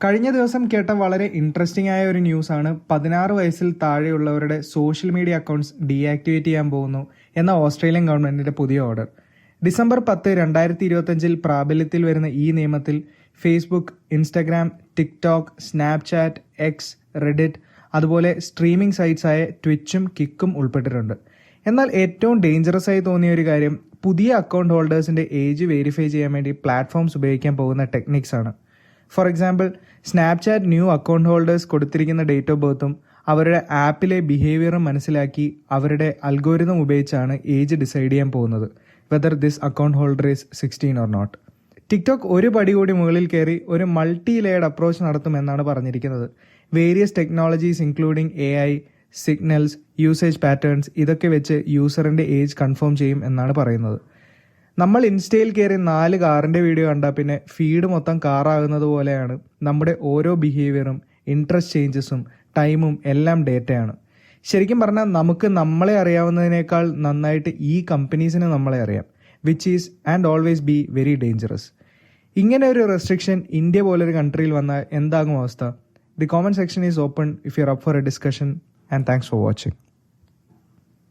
കഴിഞ്ഞ ദിവസം കേട്ട വളരെ ഇൻട്രസ്റ്റിംഗ് ആയ ഒരു ന്യൂസാണ് 16 വയസ്സിൽ താഴെയുള്ളവരുടെ സോഷ്യൽ മീഡിയ അക്കൗണ്ട്സ് ഡീആക്ടിവേറ്റ് ചെയ്യാൻ പോകുന്നു എന്ന ഓസ്ട്രേലിയൻ ഗവൺമെന്റിന്റെ പുതിയ ഓർഡർ. ഡിസംബർ 10, 2025 പ്രാബല്യത്തിൽ വരുന്ന ഈ നിയമത്തിൽ Facebook, Instagram, TikTok, Snapchat, X, Reddit അതുപോലെ സ്ട്രീമിംഗ് സൈറ്റ്സ് ആയ ട്വിച്ചും കിക്കും ഉൾപ്പെട്ടിട്ടുണ്ട്. എന്നാൽ ഏറ്റവും ഡേഞ്ചറസ് ആയി തോന്നിയ ഒരു കാര്യം പുതിയ അക്കൗണ്ട് ഹോൾഡേഴ്സിന്റെ ഏജ് വെരിഫൈ ചെയ്യാൻ വേണ്ടി പ്ലാറ്റ്ഫോംസ് ഉപയോഗിക്കാൻ പോകുന്ന ടെക്നിക്സ് ആണ്. For example, Snapchat new account holders കൊടുത്തിരിക്കുന്ന ഡേറ്റ് ഓഫ് ബർത്തും അവരുടെ ആപ്പിലെ ബിഹേവിയറും മനസ്സിലാക്കി അവരുടെ അൽഗോരിതം ഉപയോഗിച്ചാണ് ഏജ് ഡിസൈഡ് ചെയ്യാൻ പോകുന്നത്, whether this account holder is 16 or not. TikTok ഒരു പടി കൂടി മുകളിൽ കയറി ഒരു മൾട്ടി ലെയർഡ് അപ്രോച്ച് നടത്തുമെന്നാണ് പറഞ്ഞിരിക്കുന്നത്. Various technologies including AI, signals, usage patterns ഇതൊക്കെ വെച്ച് യൂസറിന്റെ ഏജ് കൺഫേം ചെയ്യും എന്നാണ് പറയുന്നത്. നമ്മൾ ഇൻസ്റ്റയിൽ കയറി 4 കാറിന്റെ വീഡിയോ കണ്ടാൽ പിന്നെ ഫീഡ് മൊത്തം കാറാകുന്നത് പോലെയാണ് നമ്മുടെ ഓരോ ബിഹേവിയറും, ഇൻട്രസ്റ്റ് ചേഞ്ചസും, ടൈമും എല്ലാം ഡേറ്റയാണ്. ശരിക്കും പറഞ്ഞാൽ നമുക്ക് നമ്മളെ അറിയാവുന്നതിനേക്കാൾ നന്നായിട്ട് ഈ കമ്പനീസിന് നമ്മളെ അറിയാം, which is and always be very dangerous. ഇങ്ങനെ ഒരു റെസ്ട്രിക്ഷൻ ഇന്ത്യ പോലൊരു കൺട്രിയിൽ വന്നാൽ എന്താകും അവസ്ഥ? The comment section is open if you are up four A discussion, and thanks for watching.